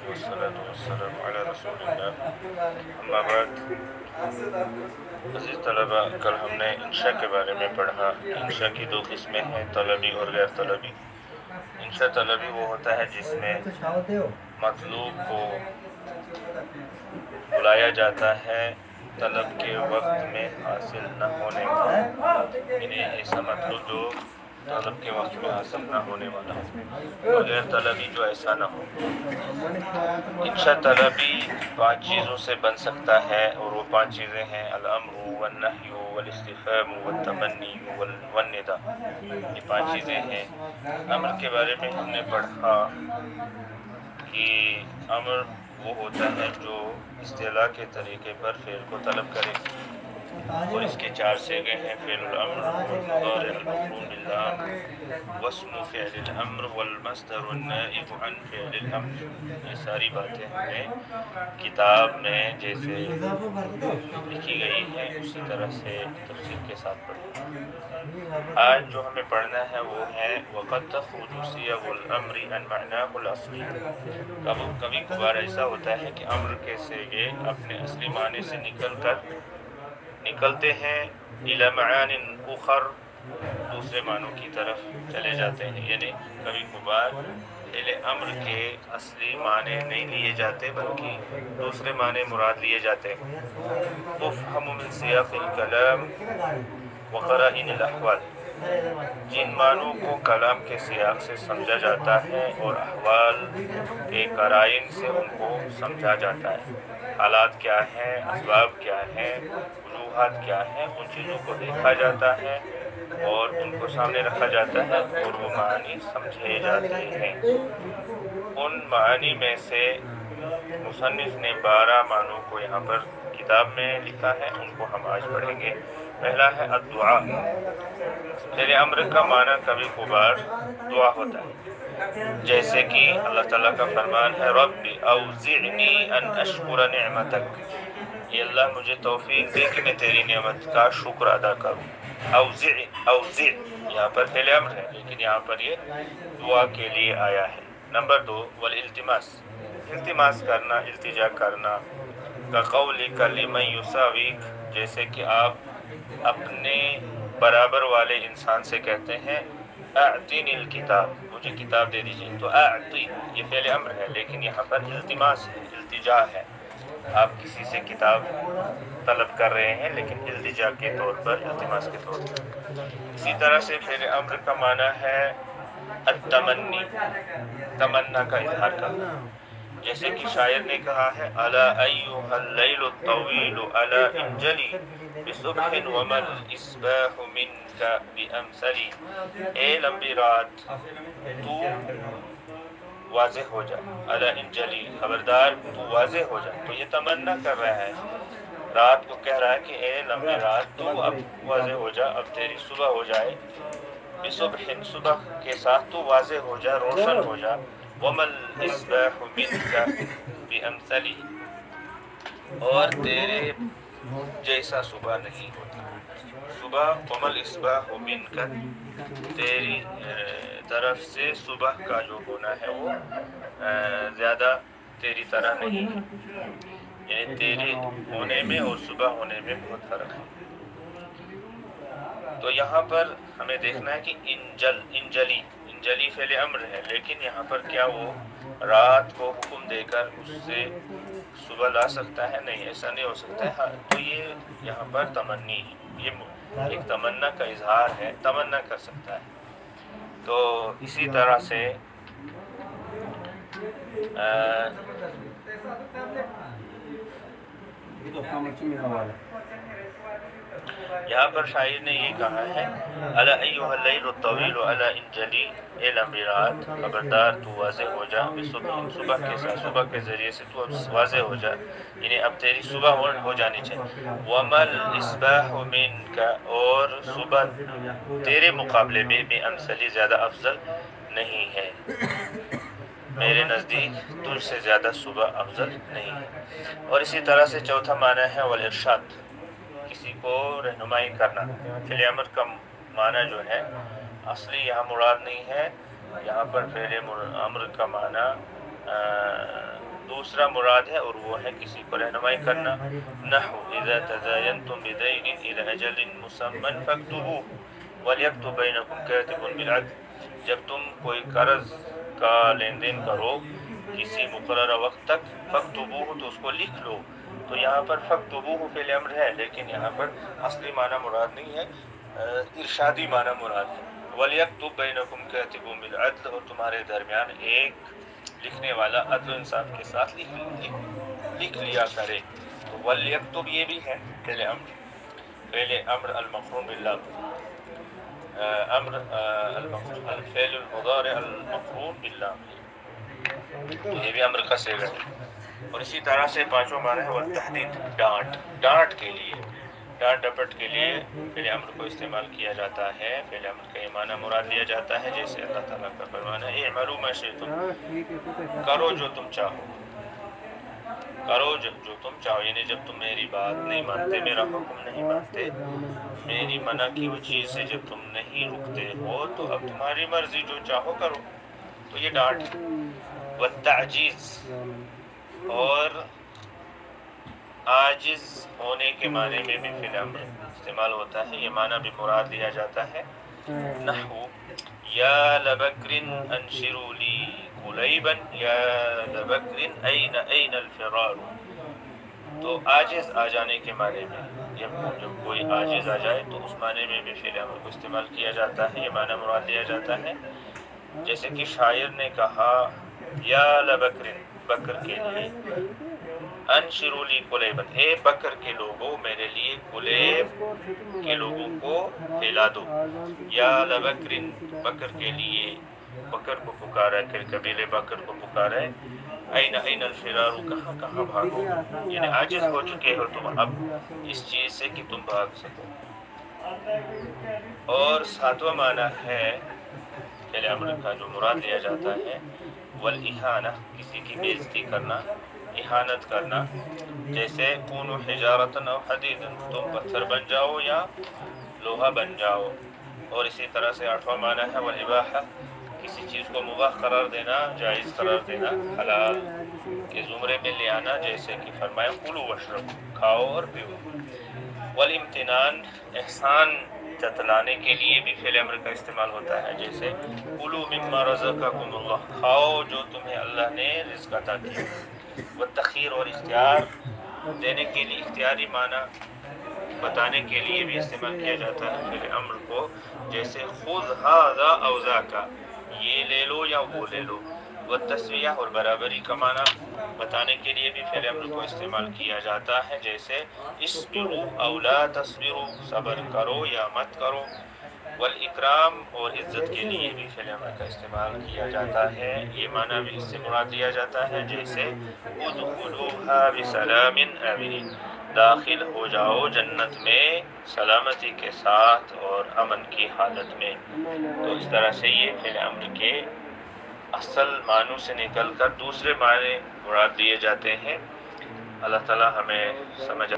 वस्सलातु वस्सलामु अला रसूलिल्लाह। अम्मा बाद, अज़ीज़ तलबा, कल हमने इंशा के बारे में पढ़ा। इंशा की दो किस्में हैं, तलबी और गैर तलबी। इंशा तलबी वो होता है जिसमें मतलूब को बुलाया जाता है तलब के वक्त में हासिल न होने वाला, यानी ऐसा मतलब जो तलब के वक्त में हासिल न होने वाला हो, और गैर तलबी जो ऐसा न हो। इंशा तलबी 5 चीज़ों से बन सकता है, और वो 5 चीज़ें हैं अल-अम्रु वन्नह्यु वल-इस्तिफ़हामु वत-तमन्नी वन्निदा। ये 5 चीज़ें हैं। अम्र के बारे में हमने पढ़ा कि अम्र वो होता है जो इस्तिला के तरीके पर फ़ेल को तलब करे, और इसके 4 सीगे हैं, फ़ेलुल अम्र, मुज़ारिअ मक़रून बिल लाम, वस्मु फ़िअलिल अम्र वल मस्दरु नाइब अन फ़िअलिल अम्र। ये सारी बातें हमने किताब में जैसे लिखी गई हैं उसी तरह से तफसील के साथ पढ़ी। आज जो हमें पढ़ना है वो है वक़द तख़रुजु सियग़ुल अम्रि अन मअनाहुल असली। कभी कभार ऐसा होता है कि अम्र के सीगे अपने असली माने से निकलते हैं इला मआनिन उखर, दूसरे मानों की तरफ चले जाते हैं। यानी कभी कभार पहले अम्र के असली माने नहीं लिए जाते बल्कि दूसरे माने मुराद लिए जाते हैं। तुफ़हमु मिन सियाक़िल कलाम व क़राइनिल अहवाल, जिन मानों को कलाम के सियाक़ से समझा जाता है और अहवाल के कराइन से उनको समझा जाता है। हालात क्या हैं, असबाब क्या हैं, वजूहात क्या हैं, उन चीज़ों को देखा जाता है और उनको सामने रखा जाता है और वो मानी समझे जाते हैं। उन मानी में से मुसन्निफ ने 12 मानों को यहाँ पर किताब में लिखा है, उनको हम आज पढ़ेंगे। पहला है अद्दुआ। तेरे अम्र का माना कभी कभार दुआ होता है, जैसे कि अल्लाह ताला का फरमान है रब्बी औज़िअनी अन अशकुर निअमतक, ये अल्लाह मुझे तौफीक दे कि मैं तेरी नेमत का शुक्र अदा करूँ। औज़ि यहाँ पर पहले अम्र है, लेकिन यहाँ पर ये दुआ के लिए आया है। नंबर 2 वल इल्तिमास, इल्तिमास करना, इल्तिजा करना। का क़ौलिका लिमन युसावीक, जैसे कि आप अपने बराबर वाले इंसान से कहते हैं अअतिनिल किताब, मुझे किताब दे दीजिए। तो अअति ये पहले अम्र है, लेकिन यहाँ पर इल्तिमास है, इल्तिजा है। आप किसी से किताब तलब कर रहे हैं, लेकिन इल्तिजा के तौर पर, इल्तिमास के तौर पर। इसी तरह से पहले अम्र का माना है अत्तमन्नी, तमन्ना का इजहार करना। जैसे कि शायर ने कहा है अला अय्युहल लैलु तवीलु अला इंजली बिसुबहिन वमल इस्बाहु मिनका बिअमसली, ए लंबी रात तू वाज़े हो जा, अला इंजली खबरदार तू वाज़े हो जा। तो ये तमन्ना कर रहा है, रात को कह रहा है कि ए लंबी रात तू अब वाज़े हो जा, अब तेरी सुबह हो जाए। बिसुबहिन सुबह के साथ तू वाज़े हो जा, रोशन हो जा। वमल इस्बाहु मिनका बिअमसली, और तेरे जैसा सुबह नहीं होता। सुबह वमल इस्बाहु मिनका, तेरी तरफ से सुबह का जो होना है वो ज़्यादा तेरी तरह नहीं है, यानी तेरे होने में और सुबह होने में बहुत फ़र्क है। तो यहाँ पर हमें देखना है कि इंजली फ़ेल अम्र है, लेकिन यहाँ पर क्या वो रात को हुक्म देकर उससे सुबह ला सकता है? नहीं, ऐसा नहीं हो सकता है। हाँ, तो ये यहाँ पर तमन्नी है, ये एक तमन्ना का इजहार है, तमन्ना कर सकता है। तो इसी तरह से यहाँ पर शायर ने ये कहा है अला अय्युहल लैलु तवीलु अला इंजली, ए लंबी रात खबरदार तू वाज़े हो जा। बिसुबहिन सुबह के साथ, सुबह के ज़रिए से तू अब वाज़े हो जा, यानी अब तेरी सुबह हो जानी चाहिए। वमल इस्बाहु मिनका, और सुबह तेरे मुकाबले में बिअमसली ज़्यादा अफजल नहीं है, मेरे नज़दीक तुझसे ज़्यादा सुबह अफजल नहीं है। और इसी तरह से चौथा माना है वल इरशाद, किसी को रहनुमाई करना। फ़िल अम्र का माना जो है असली यहाँ मुराद नहीं है, यहाँ पर फ़िल अम्र का माना دوسرا مراد ہے اور وہ ہے کسی کو رہنمائی کرنا. نحو اذا تداینتم بدین الى اجل مسمى فاکتبوه ولیکتب بینکم کاتب بالعدل. جب تم کوئی قرض کا لین دین کرو کسی مقررہ وقت تک، فاکتبوه تو اس کو لکھ لو. تو یہاں پر فاکتبوه فعل امر ہے، لیکن یہاں پر اصلی معنی مراد نہیں ہے، ارشادی معنی مراد ہے. وَلْيَكْتُبْ بَيْنَكُمْ كَاتِبٌ بِالْعَدْلِ، اور تمہارے درمیان ایک لکھنے والا عدل و انصاف کے ساتھ لکھ لیا کرے. تو وَلْيَكْتُبْ یہ بھی ہے فعل امر المقرون باللام، الفعل المضارع المقرون باللام، یہ بھی امر کا صیغہ ہے. اور اسی طرح سے پانچوں معنی ہے والتحدید، ڈانٹ کے لیے، ڈانٹ ڈپٹ کے لیے فعل امر کو استعمال کیا جاتا ہے. فعل امر کا یہ معنی مراد لیا جاتا ہے جیسے اللہ تعالیٰ کا فرمان ہے اعملوا ما شئتم، کرو جو تم چاہو، کرو جو تم چاہو. یعنی جب تم میری بات نہیں مانتے، میرا حکم نہیں مانتے، میری منع کی وہ چیز سے جب تم نہیں رکتے ہو تو اب تمہاری مرضی، جو چاہو کرو. تو یہ ڈانٹ. والتعجیز، اور عاجز ہونے کے معنی میں بھی فعل امر استعمال ہوتا ہے، یہ معنی بھی مراد لیا جاتا ہے. نحو یا لبکر انشروا لی قلیبا یا لبکر این الفرار. تو عاجز آ جانے کے معنی میں، جب کوئی عاجز آ جائے تو اس معنی میں بھی فعل امر کو استعمال کیا جاتا ہے، یہ معنی مراد لیا جاتا ہے. جیسے کہ شاعر نے کہا یا لبکر، بکر کے لیے، انشروا لی قلیبا، اے بکر کے لوگوں میرے لیے قلیب کے لوگوں کو پھیلا دو. یا لبکر، بکر کے لیے، بکر کو پکارا ہے، قبیلے بکر کو پکارا ہے. این الفرار، کہاں کہاں بھاگو، یعنی عاجز ہو چکے ہو تم اب اس چیز سے کہ تم بھاگ سکو. اور ساتواں معنی ہے فعل امر کا جو مراد لیا جاتا ہے والاہانہ، کسی کی بے عزتی کرنا، اہانت کرنا. جیسے کونوا حجارۃ او حدیدا، تم پتھر بن جاؤ یا لوہا بن جاؤ. اور اسی طرح سے آٹھواں معنی ہے والاباحہ، کسی چیز کو مباح قرار دینا، جائز قرار دینا، حلال کے زمرے میں لے آنا. جیسے کہ فرمایا کلوا واشربوا، کھاؤ اور پیو. والامتنان، احسان جتلانے کے لیے بھی فعل امر کا استعمال ہوتا ہے. جیسے کلوا مما رزقکم اللہ، کھاؤ جو تمہیں اللہ نے رزق عطا کیا. والتخیر، اور اختیار دینے کے لیے، اختیاری معنی بتانے کے لیے بھی استعمال کیا جاتا ہے فعل امر کو. جیسے خذ ھذا او ذاک، یہ لے لو یا وہ لے لو. والتسویہ، اور برابری کا معنی بتانے کے لیے بھی فعل امر کو استعمال کیا جاتا ہے. جیسے اصبروا او لا تصبروا، صبر کرو یا مت کرو. والاکرام، اور عزت کے لیے بھی فعل امر کا استعمال کیا جاتا ہے، یہ معنی بھی اس سے مراد لیا جاتا ہے. جیسے ادخلوها بسلام آمنین، داخل ہو جاؤ جنت میں سلامتی کے ساتھ اور امن کی حالت میں. تو اس طرح سے یہ فعل امر کے اصل معنوں سے نکل کر دوسرے معنی مراد دیے جاتے ہیں. اللہ تعالی ہمیں سمجھ